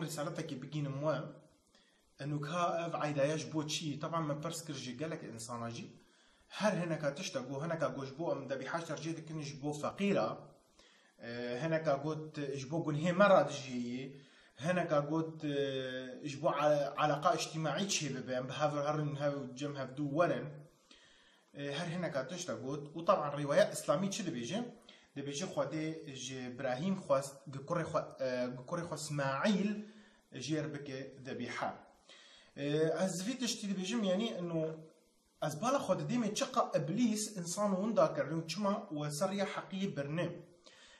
رسالتك بقين موا انه كاف عيدايش بو تشي طبعا ما برسكر جي قالك انسان اجي هر هناك تشتغو هناك جوش بو ام دبي حاجه رجيت كنج بو فقيره هناك قلت جبو قل هي مرة تجي هناك قلت جبو علاقة اجتماعية شيء بين بهذا هرن هذا جم هبدو ورن هر هناك تشتغل وطبعا رواية إسلامية شو دبيجي خدي إبراهيم خواست قكوري خواست إسماعيل جير بك ذبيحة أزفيت اشتي دبيجي يعني إنه أزبالة خد ديمي تشقى إبليس إنسان ونداكر وشما وسرية حقيقية برنامج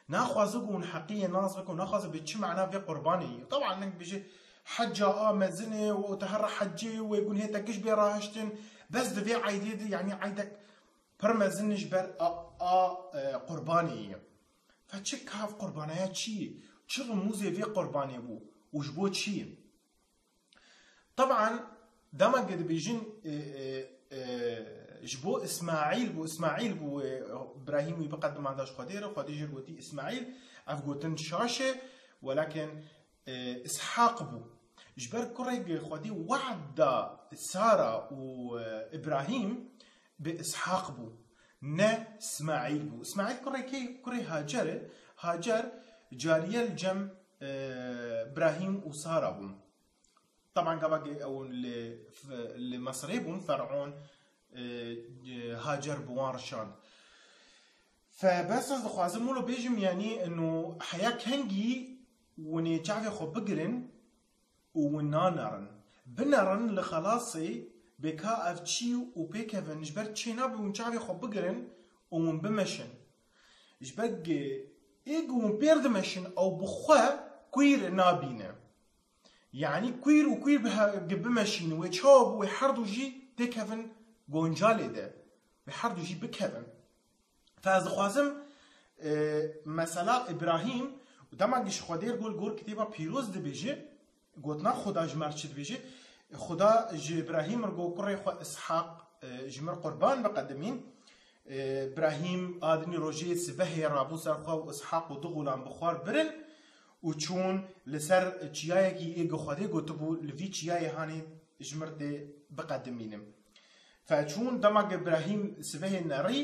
ناخذكم حقيقة ناصبك وناخذ بتش معناه في قرباني طبعا انك بيجي حجة مزنة وتهرى حجة ويقول هي تكش براهشتن بس دفي عيدي يعني عيدك برمزن جبر قرباني فتشك هاف قربانيات شي تشي رموزي في قرباني بو وجبوت شي طبعا دما قد بيجين جبو اسماعيل بو ابراهيم بقدم عنداش خديجه جربوتي اسماعيل افغوتن شاشه ولكن اسحاق بو جبر كوريج خدي وعد ساره وابراهيم باسحاق بو نا اسماعيل بو اسماعيل كوري هاجر جاريه الجم ابراهيم وساره بو طبعا قبل او المصري بون فرعون هاجر بوان رشاد فبس خوازم مولو بيجم يعني انه حياة كنجي وني تعرفي خو بقرن ونانرن بنرن لخلاصي بكا افتشي وبيكفن جبر تشينابي ونشعفي خو بقرن ومن بمشن جبق ايقو بيرد مشن او بخوا كوير نابينا يعني كوير وكوير بمشين ويتشوب ويحردو جي تكفن گونجاله ده بحردو جي بكفن فاز خوازم مثلا ابراهيم ودما گش خودیر گور کتیبا پیروز ده بيجي گوتنا خدا جمرچد بيجي خدا ج ابراهيم رگو كره خو اسحاق جمر قربان بقدمين ابراهيم ادني روجي سبه رابو سر خو اسحاق ودغولان بخار برن وچون لسر چیایی کی ایگو خودی گوتبو لوی چیایی هانی جمرده بقدمینم فچون دماغ ابراهيم سبه ناري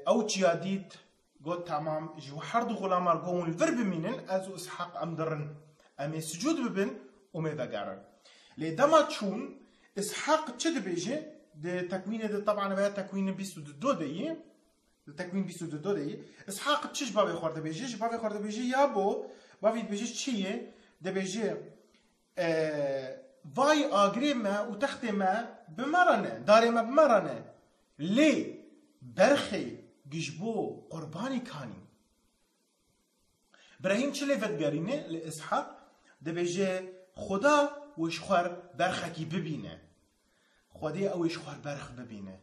او چیادید قلت تمام جو حرد غلام ارجون الفرب منن ازو اسحاق امدرن امي سجود ببن ومي بقارن لدما تشون اسحاق تشد بيجي ده تكوين ده طبعا بقى تكوين بيسو دو دي تكوين بيسو دو دي اسحاق تشج بابي خورده بيجي بابي خورده بيجي يابو بابي بيجي چیه ده بيجي وای آگری ما و تخت ما بمرنه داره ما بمرنه لی برخی گشبو قربانی کانی ابراهیم چلی ودگرینه لاسحاق ده بيجي خدا وشخور برخکی ببینه خدای اوش خور برخ ببینه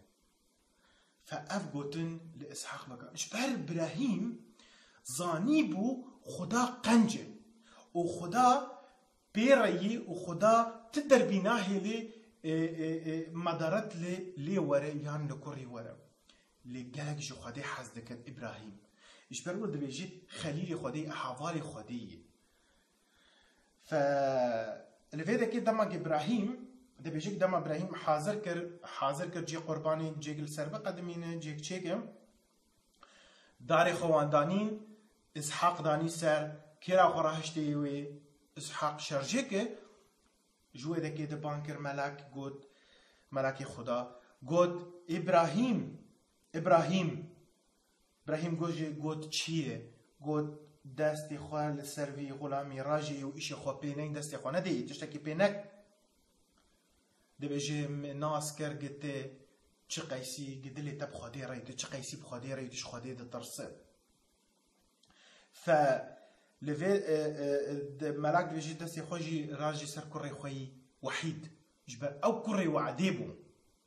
فاف گوتن لاسحاق بقى جبر ابراهيم زانی بو خدا قنجه و خدا بيري وخدا تدر بيناه لي مدارت لي ورا يعني لكوري ورا اللي قالك جو خدي حزدك ابراهيم ايش برود بيجي خليل خدي حوالي خدي ف الفيدا كده دما ابراهيم ده بيجيك دما ابراهيم حاضر كر جي قرباني جيك السربه قدمينه جيك تشيكم داري خواندانين اسحاق داني سر كيرا خراهشتي وي اسحاق شرجيك جوه دكي ده بانكر ملاك قد ملاك خدا قد ابراهيم قد چيه قد دستي خواه لسروي غلامي راجي و ايشي خواه بينين دستي خواه ندي تشتكي بينك ده بيجي ناس كر قد چه قيسي قد اللي تب خدي رايد چه قيسي بخدي رايد چه خدي ده ترسل ف لفي ملاك بيجي دستي خوجي راجي سر كري خوي وحيد جبر او كري وعديبو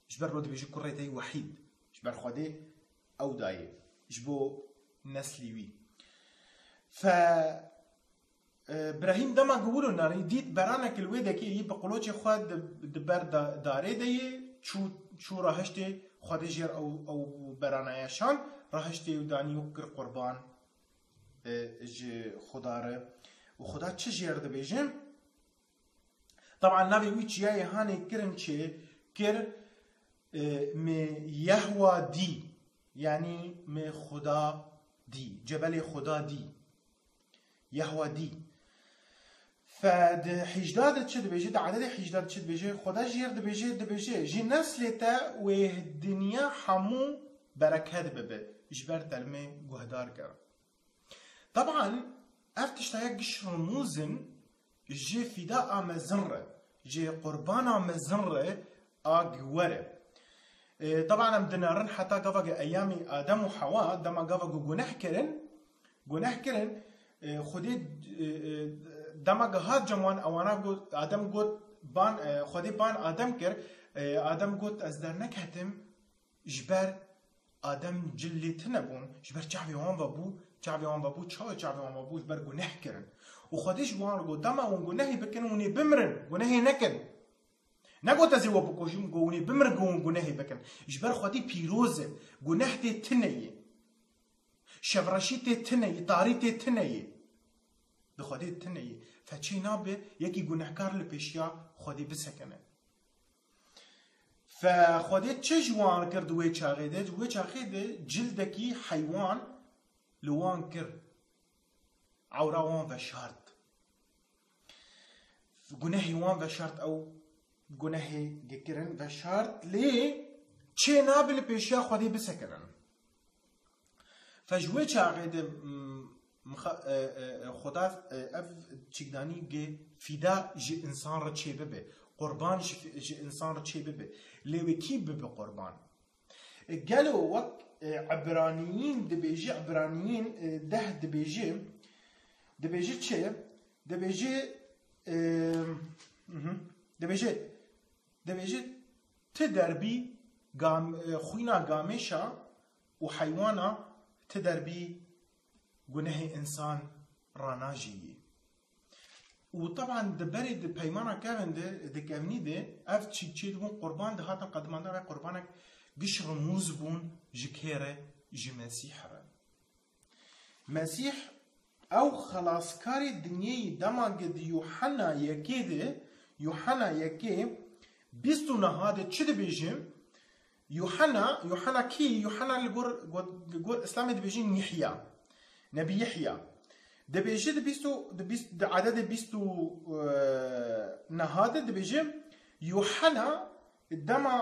جبر رود بيجي كري تاي وحيد جبر خدي او داي جبو نسلي ف ابراهيم دما قولوا ناري ديت برانك الويدا كي يبقولوش خد دبر داري دي شو راهشتي خدي جير او برانا يشان راهشتي وداني وكر قربان خدا ره و خدا چه جیر ده بیجم طبعا نبي ويتش ياي هاني كرن شي كر من يهوى دي، يعني من خدا دي، جبل خدا دي، يهوى دي. فد حجداد تشد بيجي د عدد حجداد تشد بيجي خدا جير د بيجي جي نسلتا و الدنيا حمو بركات ببه اجبر تلمي جهدار كر. طبعا افتش تايقش رموزن جي فداء مزره، جي قربانا مزره اجوره. طبعا بدنا نرن حتى قفق ايامي ادم وحواء دما قفقوا جناح كرن خدي دما جهاد جموان اوانا قلت ادم قلت بان خدي بان ادم كر ادم قلت از در نكهتم جبر ادم جلي تنبون جبر شعبي وان بابو شعبي وان بابو جبر جناح كرن وخديش وان قلت دما وان جناحي بكن وني بمرن جناحي نكن نقول تزي وبكوشيم جوني بمر جون جناحي بكن جبر خدي بيروزه جناحتي تنيه شفرشيتي تنيه طاريتي تنيه بخدي تنيه فشي نابه يكي جناحكار لبيشيا خدي بسكنه فخدي تشجوان كرد ويشاغيده جلدكي حيوان لوان كر عوراوان وشارت جناحي وان وشارت او گناهی گکرن و شرط لی چه نابل پیشیا خودی بسکرن فجوه چه عقیده خدا اف چیگدانی گه فدا جی انسان را چه ببه قربان جی انسان را چه ببه لیوی کی ببه قربان گلو وقت عبرانیین دبیجی عبرانیین ده دبیجی چه دبیجی تدربی خوینا گامشا و حیوانا تدربی گناه انسان راناجی و طبعا دبری د پیمانا کردن د کونی ده اف چی دون قربان ده هاتن قدمان ده قربانک گش رموز بون جکره جی مسیح را مسیح او خلاصکاری دنیای دماغ دی یوحنا یکی ده یوحنا یکی بیستو نهاده چه ده بیجیم یوحنا کی یوحنا لگور اسلامی ده بیجیم یحیا نبی یحیا ده بیجی ده عدد بیستو نهاده ده بیجیم یوحنا دما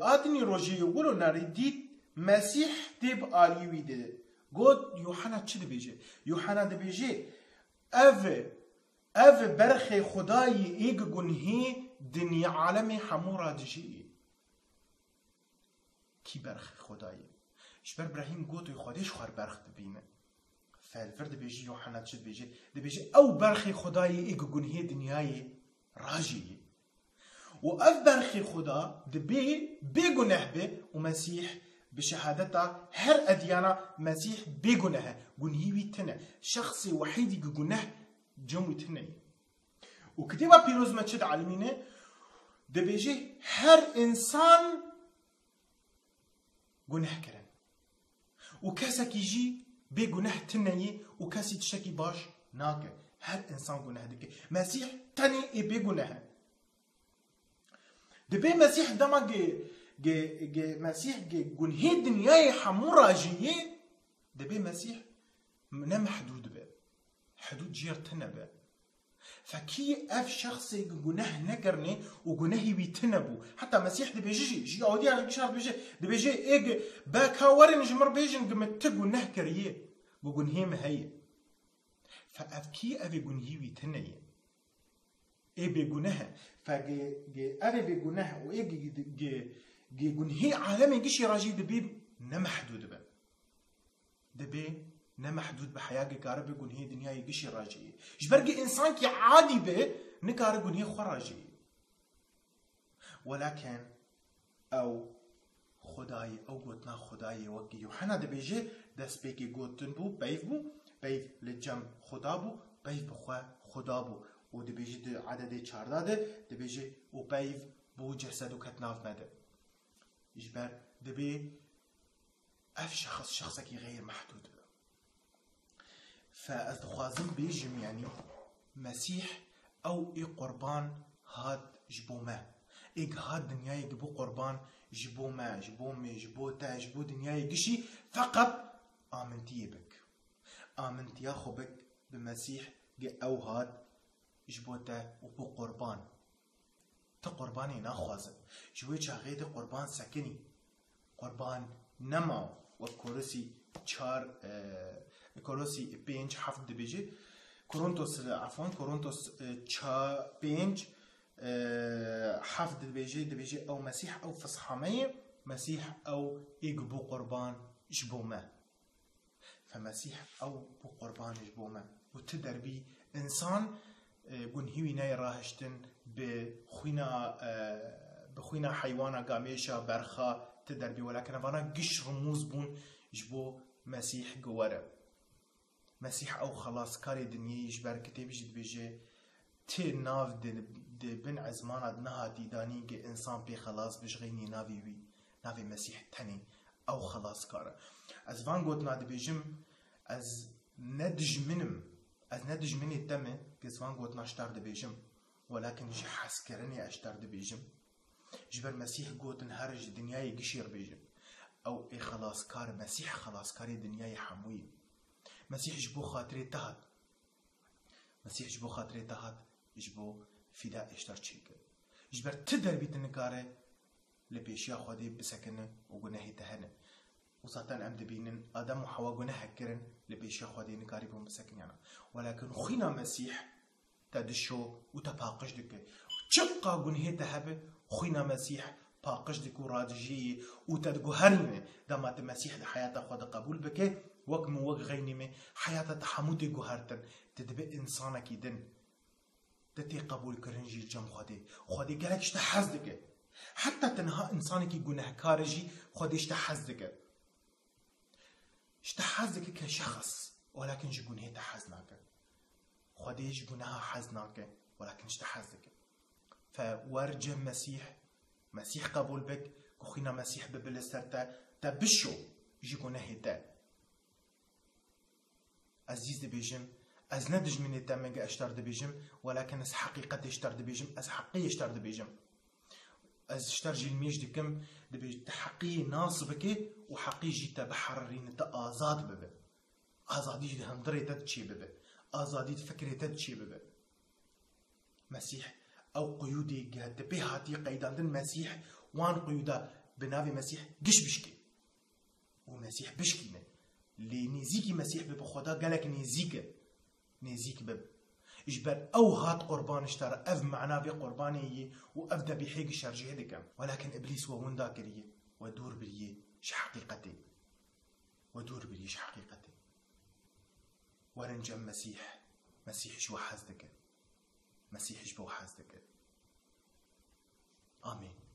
آدنی روژه یقولو ناری دید مسیح دیب آلیوی ده گود یوحنا چه ده بیجی یوحنا ده بیجی او برخ خدای ایگ گنهی دنیا عالم حمورا دجی کی برخ خدای شبر ابراهیم گوتوی خودش خوار برخ دبینه فالفرد بیجی یوحنا چه بیجی او برخ خدای ایگ گنهی دنیای راجی و اف برخ خدا دبی بگنه به و مسیح بشهادتا هر ادیانا مسیح بگنه گنهی تنه شخص وحیدی گنه جمعی تنه و کتیبا پیروز ما چه علمینه دبیجی هر انسان گناه کرن و کسی که جی بی گناه تنهی و کسی تشکی باش ناکه هر انسان گناه دکه مسیح تنی ای بی گناه دبی مسیح دما مسیح گنهی دنیای حمورا جیه دبی مسیح نم حدود به حدود جير تنبه فكي اف شخص جناه نكرني وجناهي بيتنبو حتى مسيح دي بيجي جي اودي على بيشار بيجي دي بيجي ايج باكاورن جمر بيجن قمت جناه كريه بجنهي مهي فاف كي اف جنهي بيتنيه اي بجناه فجي اف بجناه وايج جي جنهي عالمي جيش راجي دبي نمحدود به دبي نمحدود بحياة كارب يقول هي دنيا يقشي راجي جبرقي إنسان كي عادي به نكار يقول هي خراجي ولكن أو خداي أو قلتنا خداي وقي يوحنا دبيجي دس بيكي قلتن بو بيف للجم خدابو بيف بخوا خدابو و دبيجي دي عدد 14 دبيجي و بيف بو جسد و كتناف مده جبر دبي اف شخصك غير محدود فأتخوازم بيجم يعني مسيح او اي قربان هاد جبو ما ايك هاد دنياي جبو قربان جبو ما جبو مي جبو تا جبو دنياي قشي فقط آمنتي بك آمنت يا خبك بمسيح او هاد جبو تا وبو قربان تا قرباني ناخوازن جوي غيدي قربان سكني قربان نما وكورسي چار كورسي 5 7 دبيجي كورنثوس عفوا كورنثوس 5 7 دبيجي او مسيح او فصحامي مسيح او يجبو قربان جبو ما فمسيح او بو قربان جبو ما وتدربي انسان قنهيوي ناي راهشتن بخوينا حيوانا قاميشا برخا تدربي ولكن افانا قش رموز بون جبو مسيح قوارب مسيح او خلاص كاري دنيا يجبر كتاب جد بيجي تي ناف دي بن عزمان نهاتي داني كي انسان بي خلاص بجغيني نافي وي نافي مسيح تاني او خلاص كارا از فان قوتنا دي بيجم از ندج مني تمي كز فان قوتنا اشتار دي بيجم ولكن جي حسكرني اشتار دي بيجم جبر مسيح قوتن هرج دنياي قشير بيجم او اي خلاص كار مسيح خلاص كاري دنياي حموي مسيح جبو خاطري تهات مسيح جبو خاطري تهات جبو فداء اشتر چيك جبر تدر بيت نكاره لبيشيا خودي بسكنه وغناهي تهنه وساتان ام دبينن ادم وحوا غناه كرن لبيشيا خودي نكاري بهم بسكن يعني ولكن خوينا مسيح تدشو وتباقش دك چقا غناهي تهبه خوينا مسيح باقش دك ورادجي وتدغهرنه دامات مسيح لحياته خود قبول بك وك مو وك غينمي حياته تحمودي غهرتن تدبي انسانك يدن تتي قبول كرنجي الجم خودي قالك اشتحزدك حتى تنها انسانك جناهكارجي خودي اشتحزدك كشخص ولكن جناه تحزناك خودي جناها حزناك ولكن اشتحزدك فورجه مسيح قبول بك كخينا مسيح ببلستر تبشو جي جناه تا عزيز دبيجم از ندج من التامنجا اشتر دبيجم ولكن از حقيقة اشتر دبيجم از حقية اشتر دبيجم از اشتر جي الميج دكم دبيج تحقية ناصبك وحقية جيتا بحررين تا آزاد ببه آزادي جي هندري تدشي ببه آزادي فكري تدشي ببه مسيح او قيودي جهد بهاتي قيدان دن مسيح وان قيودا بناوي مسيح قش بشكي ومسيح بشكينه اللي نزيكي مسيح بخدا قالك نزيك بب اجبر او هات قربان اشترى اف معنا بقربانيه واف ذبيحه شرجه دكم ولكن ابليس وون ذاكريه ودور بريه ش حقيقتي ورنجم مسيح شو حزدك مسيح شبو حزدك آمين.